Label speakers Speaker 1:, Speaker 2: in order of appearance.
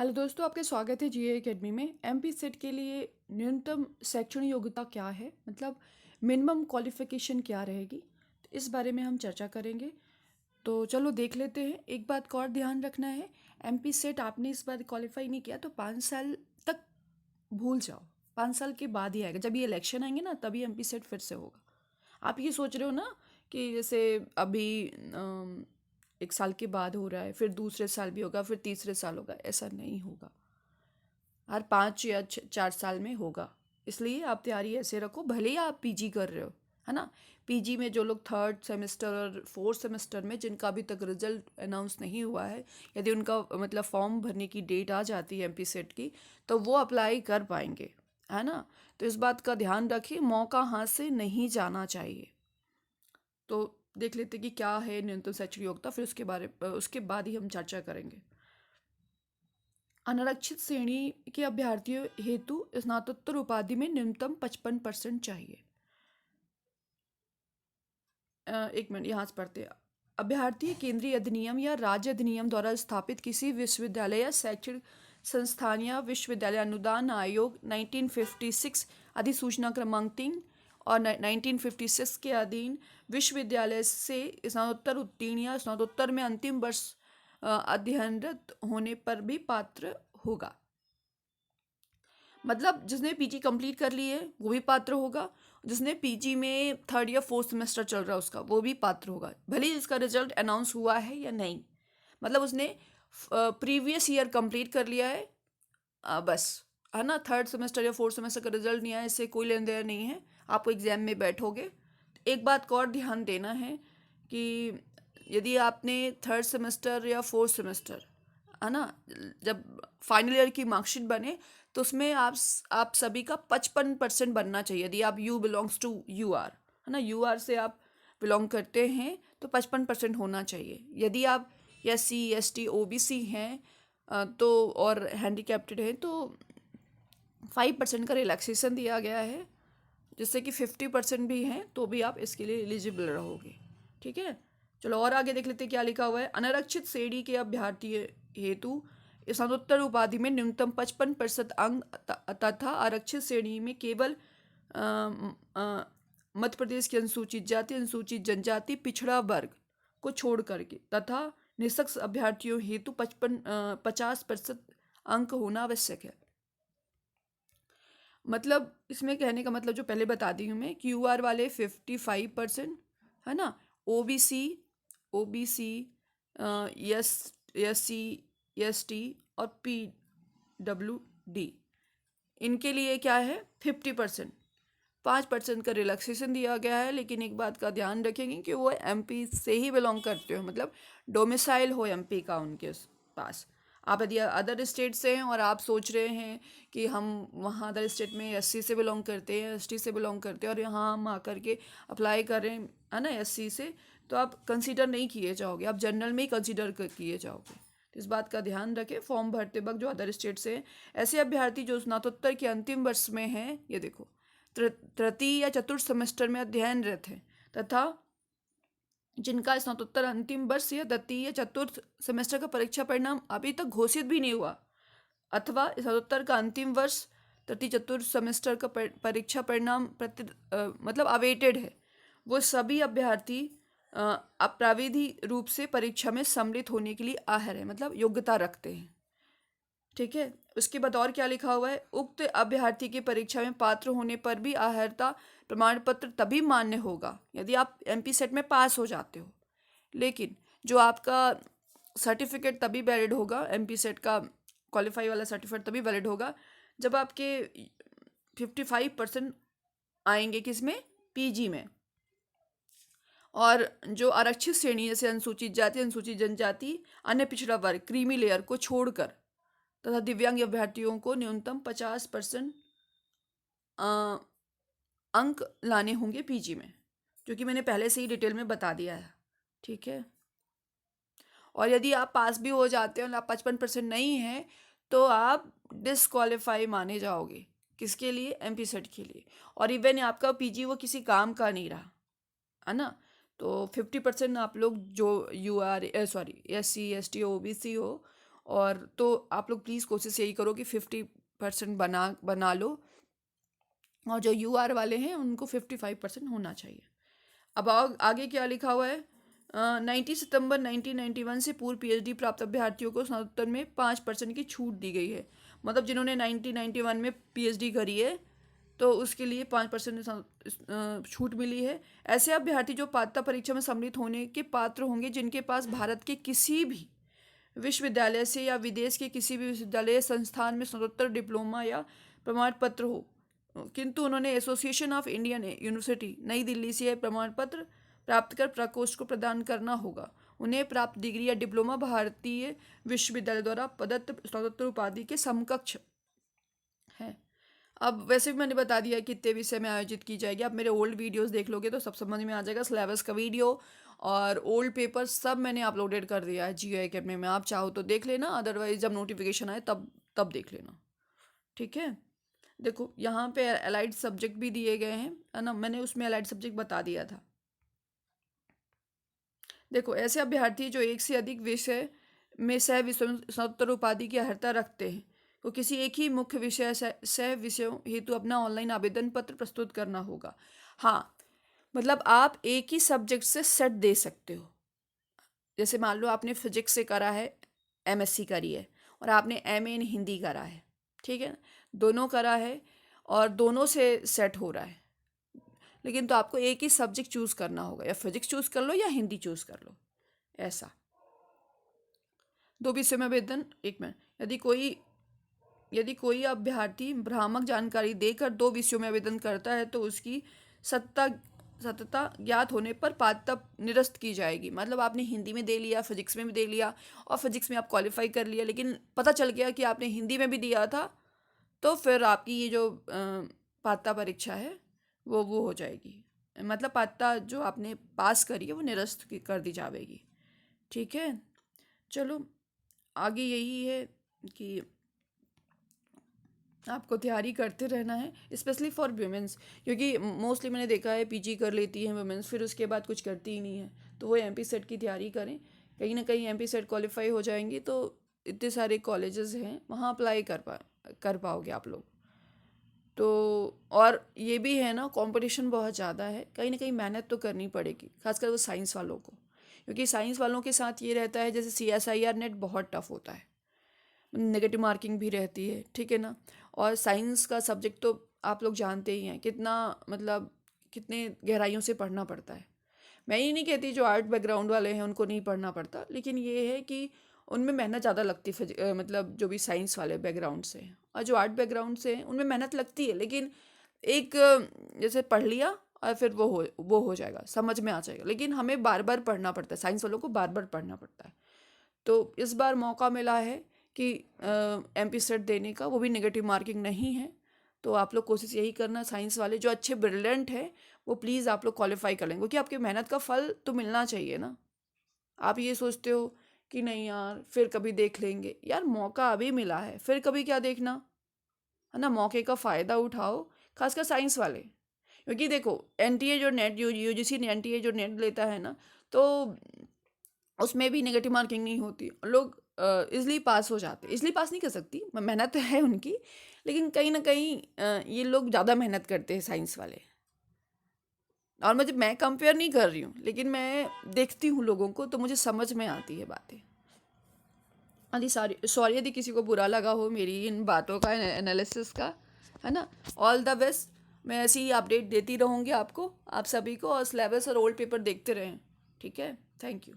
Speaker 1: Hello दोस्तों, आपका स्वागत है जीए एकेडमी में। एमपी सेट के लिए न्यूनतम शैक्षणिक योग्यता क्या है, मतलब मिनिमम क्वालिफिकेशन क्या रहेगी, तो इस बारे में हम चर्चा करेंगे। तो चलो देख लेते हैं। एक बात का और ध्यान रखना है, एमपी सेट आपने इस बार क्वालिफाई नहीं किया तो 5 साल तक भूल जाओ। 5 साल के बाद ही आएगा, जब ये इलेक्शन आएंगे ना तभी एमपी सेट फिर से होगा। आप ये सोच रहे हो ना कि जैसे अभी 1 साल के बाद हो रहा है, फिर दूसरे साल भी होगा, फिर तीसरे साल होगा, ऐसा नहीं होगा। हर 5 या 4 साल में होगा। इसलिए आप तैयारी ऐसे रखो, भले ही आप पीजी कर रहे हो, है ना। पीजी में जो लोग 3rd सेमेस्टर और 4th सेमेस्टर में, जिनका अभी तक रिजल्ट अनाउंस नहीं हुआ है, यदि उनका मतलब फॉर्म भरने की डेट आ जाती है एमपी सेट की, तो वो अप्लाई कर पाएंगे, है ना। तो इस बात का ध्यान रखिए, मौका हाथ से नहीं जाना चाहिए। तो देख लेते कि क्या है न्यूनतम शैक्षणिक योग्यता, फिर उसके बाद ही हम चर्चा करेंगे। अनारक्षित श्रेणी के अभ्यर्थियों हेतु स्नातकोत्तर उपाधि में न्यूनतम 55% चाहिए। 1 मिनट यहाँ से पढ़ते हैं। अभ्यर्थी केंद्रीय अधिनियम या राज्य अधिनियम द्वारा स्थापित किसी विश्वविद्यालय या शैक्षणिक संस्थान या विश्वविद्यालय अनुदान आयोग 1956 अधिसूचना क्रमांक 3 और 1956 के अधीन विश्वविद्यालय से स्नातकोत्तर उत्तीर्ण या स्नातकोत्तर में अंतिम वर्ष अध्ययनरत होने पर भी पात्र होगा। मतलब जिसने पीजी कंप्लीट कर ली है वो भी पात्र होगा, जिसने पीजी में 3rd या 4th सेमेस्टर चल रहा है उसका वो भी पात्र होगा, भले ही इसका रिजल्ट अनाउंस हुआ है या नहीं। मतलब उसने प्रीवियस ईयर कंप्लीट कर लिया है, बस, है ना। 3rd सेमेस्टर या 4th सेमेस्टर का रिजल्ट नहीं आया, इससे कोई लेन देन नहीं है। आप एग्जाम में बैठोगे। एक बात को और ध्यान देना है कि यदि आपने 3rd सेमेस्टर या 4th सेमेस्टर, है ना, जब फाइनल ईयर की मार्कशीट बने तो उसमें आप सभी का 55% बनना चाहिए। यदि आप you belongs to you are, है ना, यू आर से आप बिलोंग करते हैं तो 55% होना चाहिए। यदि आप SC ST OBC हैं तो और हैंडीकैप्टेड हैं तो 5% का रिलैक्सेशन दिया गया है, जिससे कि 50% भी हैं तो भी आप इसके लिए एलिजिबल रहोगे। ठीक है, चलो और आगे देख लेते हैं क्या लिखा हुआ है। अनारक्षित श्रेणी के अभ्यर्थी हेतु स्नातकोत्तर उपाधि में न्यूनतम 55% अंक तथा आरक्षित श्रेणी में केवल मध्य प्रदेश की अनुसूचित जाति, अनुसूचित जनजाति, पिछड़ा वर्ग को छोड़ करके तथा निष्पक्ष अभ्यर्थियों हेतु 50% अंक होना आवश्यक है। मतलब इसमें कहने का मतलब जो पहले बता दी हूँ मैं, QR वाले 55%, है ना। OBC OBC SC ST और PWD, इनके लिए क्या है 50%। 5% का रिलैक्सेशन दिया गया है, लेकिन एक बात का ध्यान रखेंगे कि वो MP से ही बिलोंग करते हो, मतलब डोमिसाइल हो MP का उनके पास। आप यदि अदर स्टेट से हैं और आप सोच रहे हैं कि हम वहाँ अदर स्टेट में SC से बिलोंग करते हैं, ST से बिलोंग करते हैं और यहाँ हम आकर के अप्लाई कर रहे हैं, है ना, SC से, तो आप कंसीडर नहीं किए जाओगे, आप जनरल में ही कंसीडर किए जाओगे। तो इस बात का ध्यान रखें फॉर्म भरते वक्त जो अदर स्टेट से हैं। ऐसे अभ्यर्थी जो स्नातकोत्तर के अंतिम वर्ष में हैं, ये देखो, तृतीय या चतुर्थ सेमेस्टर में अध्ययनरत हैं तथा जिनका स्नातकोत्तर अंतिम वर्ष या द्वितीय या चतुर्थ सेमेस्टर का परीक्षा परिणाम अभी तक घोषित भी नहीं हुआ, अथवा स्नातकोत्तर का अंतिम वर्ष तृतीय चतुर्थ सेमेस्टर का परीक्षा परिणाम मतलब अवेटेड है, वो सभी अभ्यर्थी अप्राविधि रूप से परीक्षा में सम्मिलित होने के लिए आहर है, मतलब योग्यता रखते हैं। ठीक है, उसके बाद और क्या लिखा हुआ है, उक्त अभ्यर्थी की परीक्षा में पात्र होने पर भी अहर्ता प्रमाण पत्र तभी मान्य होगा यदि आप MP सेट में पास हो जाते हो। लेकिन जो आपका सर्टिफिकेट तभी वैलिड होगा, MP सेट का क्वालिफाई वाला सर्टिफिकेट तभी वैलिड होगा जब आपके 55% आएंगे, किसमें, PG में। और जो आरक्षित श्रेणी जैसे अनुसूचित जाति, अनुसूचित जनजाति, अन्य पिछड़ा वर्ग, क्रीमी लेयर को छोड़कर तथा दिव्यांग अभ्यर्थियों को न्यूनतम 50% अंक लाने होंगे PG में, जो कि मैंने पहले से ही डिटेल में बता दिया है। ठीक है, और यदि आप पास भी हो जाते हैं और आप 55% नहीं है तो आप डिसक्वालीफाई माने जाओगे। किसके लिए, MP सेट के लिए। और इवन आपका PG वो किसी काम का नहीं रहा, है ना। तो 50% आप लोग जो SC ST OBC हो और तो आप लोग प्लीज़ कोशिश यही करो कि 50% बना लो, और जो UR वाले हैं उनको 55% होना चाहिए। अब आगे क्या लिखा हुआ है, 90 सितंबर 1991 से पूर्व PhD प्राप्त अभ्यर्थियों को स्नातकोत्तर में 5% की छूट दी गई है। मतलब जिन्होंने 1991 में PhD करी है तो उसके लिए 5% छूट मिली है। ऐसे अभ्यर्थी जो पात्रता परीक्षा में सम्मिलित होने के पात्र होंगे जिनके पास भारत के किसी भी विश्वविद्यालय से या विदेश के किसी भी विश्वविद्यालय संस्थान में स्नातकोत्तर डिप्लोमा या प्रमाण पत्र हो, किंतु उन्होंने एसोसिएशन ऑफ इंडियन यूनिवर्सिटी नई दिल्ली से प्रमाण पत्र प्राप्त कर प्रकोष्ठ को प्रदान करना होगा। उन्हें प्राप्त डिग्री या डिप्लोमा भारतीय विश्वविद्यालय द्वारा प्रदत्त स्नातकोत्तर उपाधि के समकक्ष है। अब वैसे भी मैंने बता दिया कितने विषय में आयोजित की जाएगी। आप मेरे ओल्ड वीडियोस देख लोगे तो सब समझ में आ जाएगा। सिलेबस का वीडियो और ओल्ड पेपर सब मैंने अपलोडेड कर दिया है GeO Academy में। आप चाहो तो देख लेना, अदरवाइज जब नोटिफिकेशन आए तब देख लेना, ठीक है। देखो यहाँ पे अलाइड सब्जेक्ट भी दिए गए हैं, है ना, मैंने उसमें अलाइड सब्जेक्ट बता दिया था। देखो ऐसे अभ्यर्थी जो एक से अधिक विषय में सह विषय स्नातकोत्तर उपाधि की अर्हता रखते हैं तो किसी एक ही मुख्य विषय सह विषयों हेतु अपना ऑनलाइन आवेदन पत्र प्रस्तुत करना होगा। हाँ, मतलब आप एक ही सब्जेक्ट से सेट दे सकते हो। जैसे मान लो आपने फिजिक्स से करा है, MSc करी है, और आपने MA इन हिंदी करा है, ठीक है, दोनों करा है और दोनों से सेट हो रहा है, लेकिन तो आपको एक ही सब्जेक्ट चूज़ करना होगा, या फिजिक्स चूज़ कर लो या हिंदी चूज़ कर लो, ऐसा। 2 विषय में आवेदन, एक में यदि कोई अभ्यर्थी भ्रामक जानकारी देकर 2 विषयों में आवेदन करता है तो उसकी सत्यता ज्ञात होने पर पात्रता निरस्त की जाएगी। मतलब आपने हिंदी में दे लिया, फिजिक्स में भी दे लिया, और फिजिक्स में आप क्वालिफाई कर लिया, लेकिन पता चल गया कि आपने हिंदी में भी दिया था, तो फिर आपकी ये जो पात्रता परीक्षा है वो हो जाएगी। मतलब पात्रता जो आपने पास करी है वो निरस्त कर दी जाएगी, ठीक है। चलो आगे यही है कि आपको तैयारी करते रहना है, स्पेशली फॉर वुमेंस, क्योंकि मोस्टली मैंने देखा है PG कर लेती हैं वुमेंस, फिर उसके बाद कुछ करती ही नहीं है। तो वो MP सेट की तैयारी करें, कहीं ना कहीं MP सेट क्वालिफाई हो जाएंगी तो इतने सारे कॉलेजेस हैं, वहाँ अप्लाई कर पाओगे आप लोग। तो और ये भी है ना, कंपटीशन बहुत ज़्यादा है, कहीं ना कहीं मेहनत तो करनी पड़ेगी, खासकर वो साइंस वालों को, क्योंकि साइंस वालों के साथ ये रहता है जैसे CSIR नेट बहुत टफ होता है, नेगेटिव मार्किंग भी रहती है, ठीक है ना। और साइंस का सब्जेक्ट तो आप लोग जानते ही हैं कितना, मतलब कितने गहराइयों से पढ़ना पड़ता है। मैं ये नहीं कहती जो आर्ट बैकग्राउंड वाले हैं उनको नहीं पढ़ना पड़ता, लेकिन ये है कि उनमें मेहनत ज़्यादा लगती है, मतलब जो भी साइंस वाले बैकग्राउंड से हैं, और जो आर्ट बैकग्राउंड से हैं उनमें मेहनत लगती है, लेकिन एक जैसे पढ़ लिया और फिर वो हो जाएगा, समझ में आ जाएगा, लेकिन हमें बार बार पढ़ना पड़ता है, साइंस वालों को बार बार पढ़ना पड़ता है। तो इस बार मौका मिला है कि MP सेट देने का, वो भी नेगेटिव मार्किंग नहीं है, तो आप लोग कोशिश यही करना, साइंस वाले जो अच्छे ब्रिलियंट हैं वो प्लीज़ आप लोग क्वालिफाई कर लेंगे, क्योंकि आपकी मेहनत का फल तो मिलना चाहिए ना। आप ये सोचते हो कि नहीं यार फिर कभी देख लेंगे, यार मौका अभी मिला है, फिर कभी क्या देखना, है ना, मौके का फ़ायदा उठाओ, खासकर साइंस वाले। क्योंकि देखो NTA जो नेट UGC NTA जो नेट लेता है ना, तो उसमें भी नेगेटिव मार्किंग नहीं होती, लोग इजली पास हो जाते, इजली पास नहीं कर सकती, मेहनत है उनकी, लेकिन कहीं ना कहीं ये लोग ज़्यादा मेहनत करते हैं साइंस वाले। और मैं कंपेयर नहीं कर रही हूँ, लेकिन मैं देखती हूँ लोगों को तो मुझे समझ में आती है बातें। सॉरी यदि किसी को बुरा लगा हो मेरी इन बातों का एनालिसिस का, है ना। ऑल द बेस्ट, मैं ऐसी ही अपडेट देती रहूँगी आपको, आप सभी को, और सिलेबस और ओल्ड पेपर देखते रहें, ठीक है। Thank you.